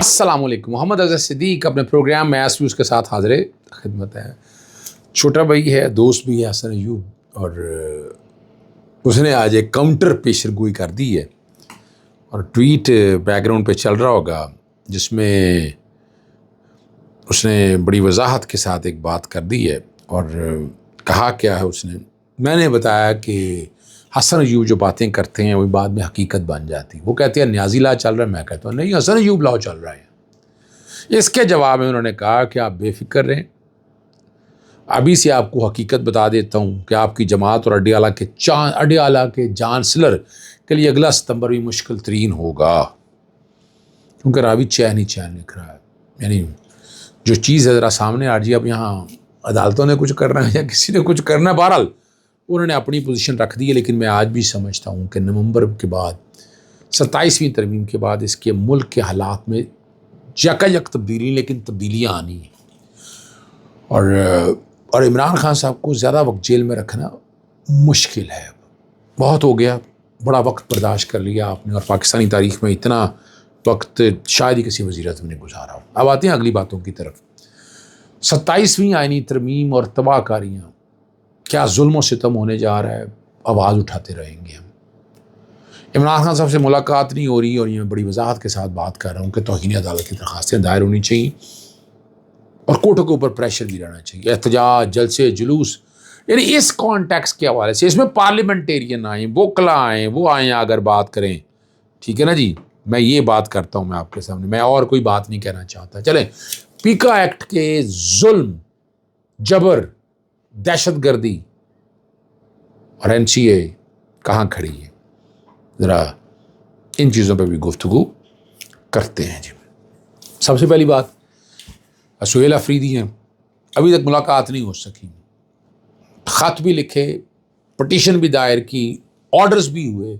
السلام علیکم. محمد اظہر صدیق اپنے پروگرام میں اس کے ساتھ حاضر خدمت ہے. چھوٹا بھائی ہے، دوست بھی ہے حسن ایوب، اور اس نے آج ایک کاؤنٹر پیشر گوئی کر دی ہے اور ٹویٹ بیک گراؤنڈ پہ چل رہا ہوگا جس میں اس نے بڑی وضاحت کے ساتھ ایک بات کر دی ہے. اور کہا کیا ہے اس نے، میں نے بتایا کہ حسن ایوب جو باتیں کرتے ہیں وہ بعد میں حقیقت بن جاتی. وہ کہتے ہیں نیازی لا چل رہا ہے، میں کہتا ہوں نہیں، حسن ایوب لا چل رہا ہے. اس کے جواب میں انہوں نے کہا کہ آپ بے فکر رہیں، ابھی سے آپ کو حقیقت بتا دیتا ہوں کہ آپ کی جماعت اور اڈیالہ کے چانسلر کے لیے اگلا ستمبر بھی مشکل ترین ہوگا، کیونکہ راوی چین ہی چین لکھ رہا ہے. یعنی جو چیز ہے ذرا سامنے آ جی. اب یہاں عدالتوں نے کچھ کرنا ہے یا کسی نے کچھ کرنا ہے، بہرحال انہوں نے اپنی پوزیشن رکھ دی ہے. لیکن میں آج بھی سمجھتا ہوں کہ نومبر کے بعد 27ویں ترمیم کے بعد اس کے ملک کے حالات میں یک تبدیلی، لیکن تبدیلیاں آنی ہیں. اور عمران خان صاحب کو زیادہ وقت جیل میں رکھنا مشکل ہے. بہت ہو گیا، بڑا وقت برداشت کر لیا آپ نے، اور پاکستانی تاریخ میں اتنا وقت شاید ہی کسی وزیر اعظم نے گزارا ہو. اب آتے ہیں اگلی باتوں کی طرف. 27ویں آئینی ترمیم اور تباہ کاریاں، کیا ظلم و ستم ہونے جا رہا ہے، آواز اٹھاتے رہیں گے ہم. عمران خان صاحب سے ملاقات نہیں ہو رہی، اور یہ بڑی وضاحت کے ساتھ بات کر رہا ہوں کہ توہین عدالت کی درخواستیں دائر ہونی چاہیے اور کورٹوں کے اوپر پریشر بھی رہنا چاہیے. احتجاج، جلسے، جلوس، یعنی اس کانٹیکس کے حوالے سے اس میں پارلیمنٹیرین آئیں، وکلا آئیں، وہ آئیں اگر بات کریں. ٹھیک ہے نا جی، میں یہ بات کرتا ہوں میں آپ کے سامنے، میں اور کوئی بات نہیں کہنا چاہتا. چلیں، پیکا ایکٹ کے ظلم، جبر، دہشت گردی اور NCA کہاں کھڑی ہے، ذرا ان چیزوں پہ بھی گفتگو کرتے ہیں. جی، سب سے پہلی بات، سہیل آفریدی ہیں، ابھی تک ملاقات نہیں ہو سکی. خط بھی لکھے، پٹیشن بھی دائر کی، آرڈرز بھی ہوئے،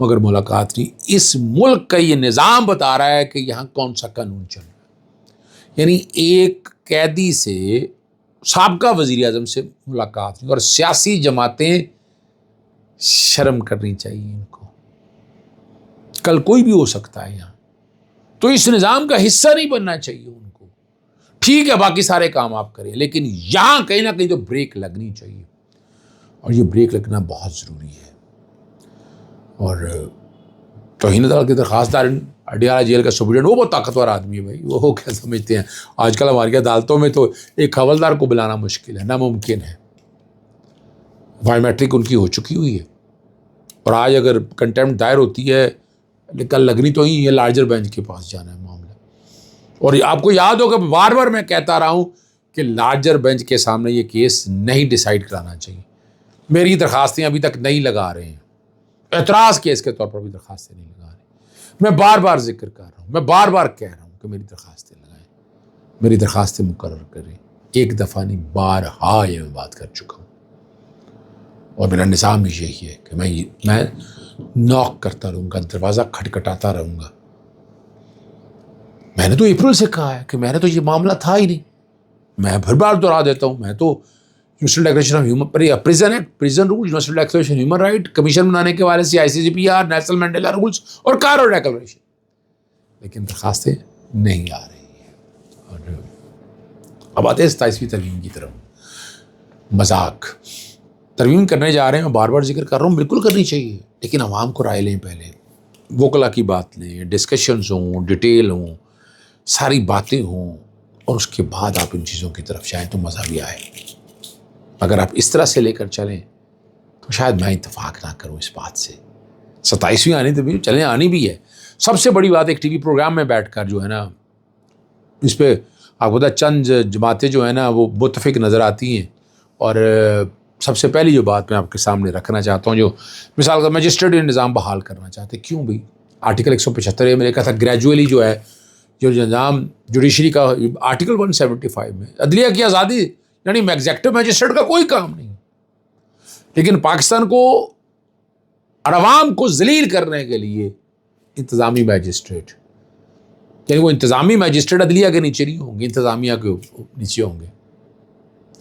مگر ملاقات نہیں. اس ملک کا یہ نظام بتا رہا ہے کہ یہاں کون سا قانون چل رہا ہے. یعنی ایک قیدی سے، سابقہ وزیر اعظم سے ملاقات نہیں. اور سیاسی جماعتیں شرم کرنی چاہیے ان کو، کل کوئی بھی ہو سکتا ہے یہاں، تو اس نظام کا حصہ نہیں بننا چاہیے ان کو. ٹھیک ہے باقی سارے کام آپ کریں، لیکن یہاں کہیں نہ کہیں تو بریک لگنی چاہیے، اور یہ بریک لگنا بہت ضروری ہے. اور توہین عدالت کی درخواست دار اڈیالہ جیل کا سپرڈنٹ، وہ بہت طاقتور آدمی ہے بھائی. وہ کیا سمجھتے ہیں، آج کل ہماری عدالتوں میں تو ایک حوالدار کو بلانا مشکل ہے، ناممکن ہے. بایومیٹرک ان کی ہو چکی ہوئی ہے، اور آج اگر کنٹیمپٹ دائر ہوتی ہے، کل لگنی تو ہی ہے لارجر بینچ کے پاس جانا ہے معاملہ. اور آپ کو یاد ہوگا بار بار میں کہتا رہا ہوں کہ لارجر بینچ کے سامنے یہ کیس نہیں ڈیسائیڈ کرانا چاہیے. میری درخواستیں ابھی تک نہیں لگا رہے ہیں، اعتراض کیس کے طور پر بھی درخواستیں نہیں لگا رہے. میں بار بار ذکر کر رہا ہوں، میں بار بار کہہ رہا ہوں کہ میری درخواستیں لگائیں، میری درخواستیں مقرر کریں. ایک دفعہ نہیں، بارہا یہ میں بات کر چکا ہوں، اور میرا نظام بھی یہی ہے کہ میں نوک کرتا رہوں گا، دروازہ کھٹکھٹاتا رہوں گا. میں نے تو اپریل سے کہا ہے کہ میں نے تو یہ معاملہ تھا ہی نہیں. میں پھر بار دہرا دیتا ہوں، میں تو universal declaration of human prison act, prison rule, universal declaration human right commission بنانے کے حوالے سے ICCPR، نیشنل مینڈیلا رولز اور کائرو ڈیکلیریشن، لیکن درخواستیں نہیں آ رہی ہیں. اور اب آتے ہیں 27ویں ترمیم کی طرف. مذاق، ترمیم کرنے جا رہے ہیں، میں بار بار ذکر کر رہا ہوں، بالکل کرنی چاہیے، لیکن عوام کو رائے لیں، پہلے وکلا کی بات لیں، ڈسکشنز ہوں، ڈیٹیل ہوں، ساری باتیں ہوں، اور اس کے بعد آپ ان چیزوں کی طرف جائیں تو مزہ بھی آئے. اگر آپ اس طرح سے لے کر چلیں تو شاید میں اتفاق نہ کروں اس بات سے. 27ویں آنی تو بھی چلیں، آنی بھی ہے. سب سے بڑی بات، ایک TV پروگرام میں بیٹھ کر جو ہے نا، اس پہ آپ کو پتا چند جماعتیں جو ہیں نا وہ متفق نظر آتی ہیں. اور سب سے پہلی جو بات میں آپ کے سامنے رکھنا چاہتا ہوں، جو مثال کا مجسٹریٹ نظام بحال کرنا چاہتے، کیوں بھائی؟ آرٹیکل 175 میں لکھا تھا گریجولی جو ہے جو نظام جوڈیشری کا، آرٹیکل 175 میں عدلیہ کی آزادی، یعنی ایگزیکٹو مجسٹریٹ کا کوئی کام نہیں. لیکن پاکستان کو اور عوام کو ذلیل کرنے کے لیے انتظامی میجسٹریٹ، یعنی وہ انتظامی میجسٹریٹ عدلیہ کے نیچے نہیں ہوں گے، انتظامیہ کے نیچے ہوں گے.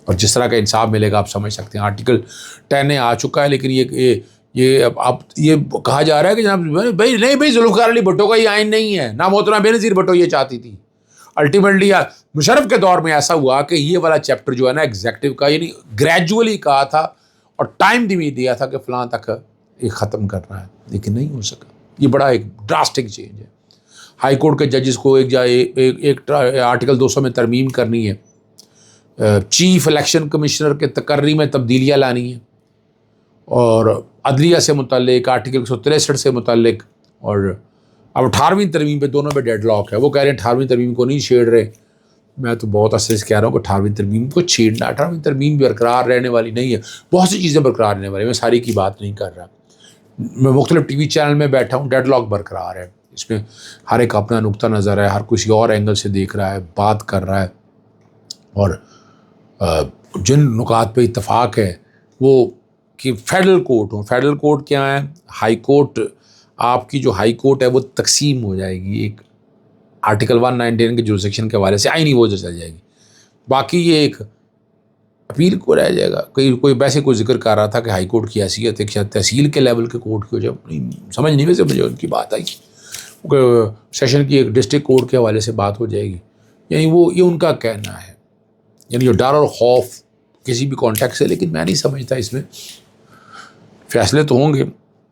اور جس طرح کا انصاف ملے گا آپ سمجھ سکتے ہیں. آرٹیکل 10 آ چکا ہے، لیکن یہ اب یہ کہا جا رہا ہے کہ جناب بھائی نہیں بھائی ذوالفقار علی بھٹو کا یہ آئین نہیں ہے، نہ محترمہ بینظیر بھٹو یہ چاہتی تھی. الٹیمیٹلی مشرف کے دور میں ایسا ہوا کہ یہ والا چیپٹر جو ہے نا ایگزیکٹو کا، یعنی گریجولی کہا تھا اور ٹائم بھی دیا تھا کہ فلاں تک یہ ختم کرنا ہے، لیکن نہیں ہو سکا. یہ بڑا ایک ڈراسٹک چینج ہے. ہائی کورٹ کے ججز کو ایک آرٹیکل 200 میں ترمیم کرنی ہے، چیف الیکشن کمشنر کے تقرری میں تبدیلیاں لانی ہیں، اور عدلیہ سے متعلق آرٹیکل 163 سے متعلق. اور اب 18ویں ترمیم پہ دونوں پہ ڈیڈ لاک ہے. وہ کہہ رہے ہیں 18ویں ترمیم کو نہیں چھیڑ رہے. میں تو بہت عرصے سے کہہ رہا ہوں کہ 18ویں ترمیم کو چھیڑنا، 18ویں ترمیم برقرار رہنے والی نہیں ہے. بہت سی چیزیں برقرار رہنے والی ہیں، میں ساری کی بات نہیں کر رہا. میں مختلف ٹی وی چینل میں بیٹھا ہوں، ڈیڈ لاک برقرار ہے. اس میں ہر ایک اپنا نقطہ نظر ہے، ہر کسی اور اینگل سے دیکھ رہا ہے، بات کر رہا ہے. اور جن نکات پہ اتفاق ہے وہ کہ فیڈرل کورٹ ہوں. فیڈرل کورٹ کیا ہے؟ High court. آپ کی جو ہائی کورٹ ہے وہ تقسیم ہو جائے گی، ایک آرٹیکل 119 کے جورسڈکشن کے حوالے سے آئینی وجہ چل جائے گی. باقی یہ ایک اپیل کو رہ جائے گا. کوئی ویسے کوئی ذکر کر رہا تھا کہ ہائی کورٹ کی حیثیت ایک شاید تحصیل کے لیول کے کورٹ کی ہو جائے. سمجھ نہیں ویسے مجھے ان کی بات آئی، سیشن کی ایک ڈسٹرکٹ کورٹ کے حوالے سے بات ہو جائے گی. یعنی وہ یہ ان کا کہنا ہے، یعنی جو ڈر اور خوف کسی بھی کانٹیکٹ سے. لیکن میں نہیں سمجھتا اس میں فیصلے تو ہوں گے.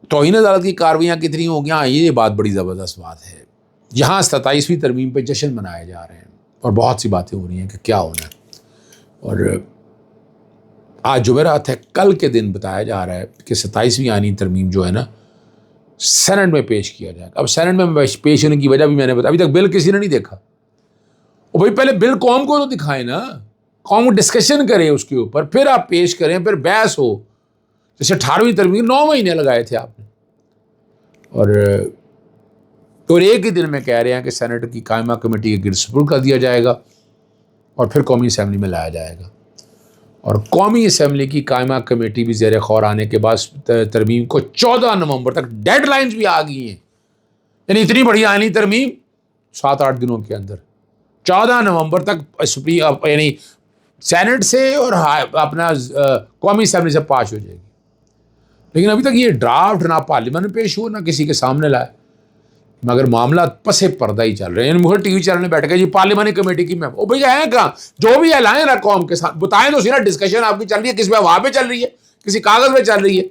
توہین عدالت کی کارروائیاں کتنی ہوں گی؟ ہاں یہ بات بڑی زبردست بات ہے. یہاں 27ویں ترمیم پہ جشن منائے جا رہے ہیں اور بہت سی باتیں ہو رہی ہیں کہ کیا ہونا ہے. اور آج جمعرات ہے، کل کے دن بتایا جا رہا ہے کہ 27ویں آئینی ترمیم جو ہے نا سینٹ میں پیش کیا جائے گا. اب سینٹ میں پیش ہونے کی وجہ بھی میں نے بتایا. ابھی تک بل کسی نے نہیں دیکھا. اور بھائی پہلے بل قوم کو تو دکھائیں نا، قوم ڈسکشن کرے اس کے اوپر، پھر آپ پیش کریں، پھر بحث ہو. جیسے 18ویں ترمیم 9 مہینے لگائے تھے آپ نے. اور ایک ہی دن میں کہہ رہے ہیں کہ سینٹ کی قائمہ کمیٹی کے گرد سپرد کر دیا جائے گا اور پھر قومی اسمبلی میں لایا جائے گا. اور قومی اسمبلی کی قائمہ کمیٹی بھی زیر غور آنے کے بعد ترمیم کو 14 نومبر تک ڈیڈ لائنز بھی آ گئی ہیں. یعنی اتنی بڑی آئینی ترمیم 7-8 دنوں کے اندر 14 نومبر تک یعنی سینٹ سے اور اپنا قومی اسمبلی سے پاس ہو جائے گی. لیکن ابھی تک یہ ڈرافٹ نہ پارلیمنٹ میں پیش ہو، نہ کسی کے سامنے لائے، مگر معاملات پس پردہ ہی چل رہے ہیں. مجھے ٹی وی چینل میں بیٹھ کے جی پارلیمانی کمیٹی کی میں بھیا ہے کہاں؟ جو بھی ہے لائیں نا قوم کے ساتھ بتائیں تو نا. ڈسکشن آپ کی چل رہی ہے، کس میں وہاں پہ چل رہی ہے، کسی کاغذ میں چل رہی ہے.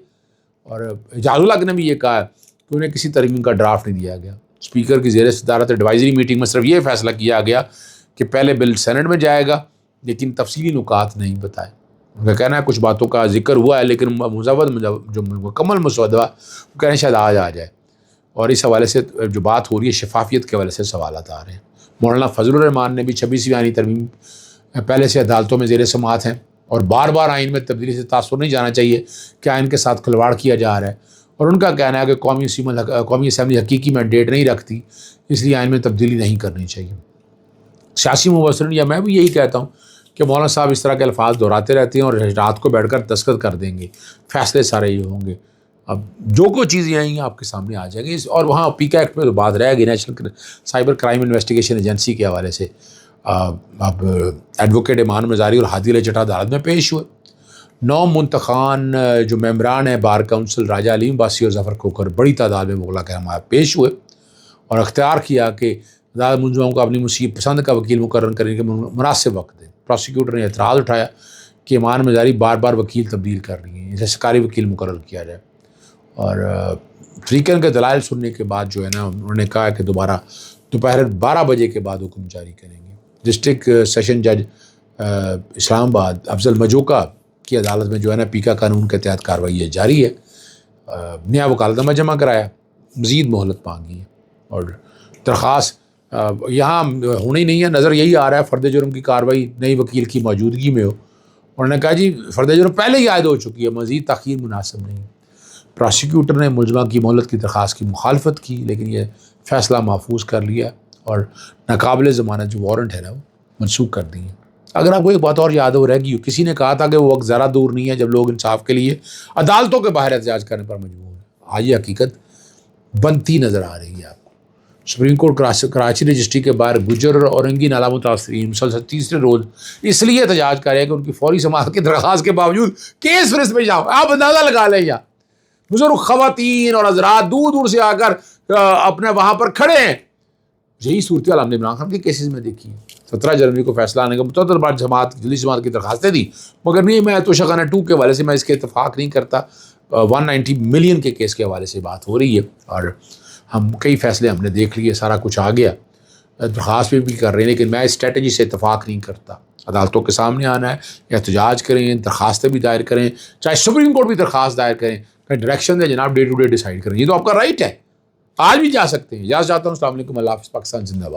اور اعجاز الحق نے بھی یہ کہا کہ انہیں کسی ترمیم کا ڈرافٹ نہیں دیا گیا. اسپیکر کی زیر صدارت ایڈوائزری میٹنگ میں صرف یہ فیصلہ کیا گیا کہ پہلے بل سینٹ میں جائے گا، لیکن تفصیلی نکات نہیں بتائے. ان کا کہنا ہے کچھ باتوں کا ذکر ہوا ہے لیکن مزود جو مکمل مسودہ وہ کہنا ہے شاید آج آ جائے. اور اس حوالے سے جو بات ہو رہی ہے شفافیت کے حوالے سے سوالات آ رہے ہیں. مولانا فضل الرحمان نے بھی 26ویں آئینی ترمیم پہلے سے عدالتوں میں زیر سماعت ہیں اور بار بار آئین میں تبدیلی سے تاثر نہیں جانا چاہیے کہ آئین کے ساتھ کھلواڑ کیا جا رہا ہے. اور ان کا کہنا ہے کہ قومی اسمبلی حقیقی مینڈیٹ نہیں رکھتی، اس لیے آئین میں تبدیلی نہیں کرنی چاہیے. سیاسی مبصرین یا میں بھی یہی کہتا ہوں کہ مولانا صاحب اس طرح کے الفاظ دہراتے رہتے ہیں اور رات کو بیٹھ کر دستخط کر دیں گے، فیصلے سارے یہ ہوں گے. اب جو کوئی چیزیں آئیں گی آپ کے سامنے آ جائیں گی. اور وہاں پیکا ایکٹ میں تو بات رہے گی، national cyber crime investigation agency کے حوالے سے. اب ایڈوکیٹ ایمان مزاری اور ہادی علی چٹا عدالت میں پیش ہوئے. 9 منتخان جو ممبران ہیں بار کونسل راجہ علیم باسی اور ظفر کھوکھر بڑی تعداد میں مغلق کہنما پیش ہوئے اور اختیار کیا کہ عدالت ملزموں کو اپنی مصیب پسند کا وکیل مقرر کرنے کے مناسب وقت دیں. پروسیکیوٹر نے اعتراض اٹھایا کہ ایمان مزاری بار بار وکیل تبدیل کر رہی ہیں، اسے سرکاری وکیل مقرر کیا جائے. اور فریقین کے دلائل سننے کے بعد جو ہے نا انہوں نے کہا کہ دوبارہ دوپہر 12 بجے کے بعد حکم جاری کریں گے. ڈسٹرکٹ سیشن جج اسلام آباد افضل مجوکا کی عدالت میں جو ہے نا پیکا قانون کے تحت کارروائی ہے جاری ہے. نیا وکالت نامہ جمع کرایا، مزید مہلت مانگی ہے اور درخواست یہاں ہونی نہیں ہے. نظر یہی آ رہا ہے فرد جرم کی کارروائی نئی وکیل کی موجودگی میں ہو. انہوں نے کہا جی فرد جرم پہلے ہی عائد ہو چکی ہے، مزید تاخیر مناسب نہیں. پروسیکیوٹر نے ملزمہ کی مہلت کی درخواست کی مخالفت کی لیکن یہ فیصلہ محفوظ کر لیا اور ناقابل ضمانت جو وارنٹ ہے نا وہ منسوخ کر دی ہے. اگر آپ کو ایک بات اور یاد ہو رہے گی، کسی نے کہا تھا کہ وہ وقت ذرا دور نہیں ہے جب لوگ انصاف کے لیے عدالتوں کے باہر احتجاج کرنے پر مجبور ہیں. آج یہ حقیقت بنتی نظر آ رہی ہے آپ کو. سپریم کورٹ کراچی رجسٹری کے باہر گجر اور اورنگی نالا متاثرین مسلسل تیسرے روز اس لیے احتجاج کر رہے ہیں کہ ان کی فوری سماعت کی درخواست کے باوجود کیس فرست میں جاؤ. آپ اندازہ لگا لیں یا بزرگ خواتین اور حضرات دور دور سے آ کر اپنے وہاں پر کھڑے ہیں. یہی صورتحال ہم نے عمران خان کے کیسز میں دیکھی ہے. 17 جنوری کو فیصلہ آنے کا متعدد بار جلی جماعت کی درخواستیں دی، مگر نہیں، میں تو شخانہ 2 کے حوالے سے میں اس کے اتفاق نہیں کرتا. 190 ملین کے کیس کے حوالے سے بات ہو رہی ہے، اور ہم کئی فیصلے ہم نے دیکھ لیے، سارا کچھ آ گیا، درخواست بھی کر رہے ہیں، لیکن میں اسٹریٹجی سے اتفاق نہیں کرتا. عدالتوں کے سامنے آنا ہے، احتجاج کریں، درخواستیں بھی دائر کریں، چاہے سپریم کورٹ بھی درخواست دائر کریں، ڈائریکشن دیں جناب، ڈے ٹو ڈے ڈیسائیڈ کریں. یہ تو آپ کا رائٹ ہے، آج بھی جا سکتے ہیں. اجازت چاہتا ہوں. السلام علیکم. اللہ حافظ. پاکستان زندہ باد.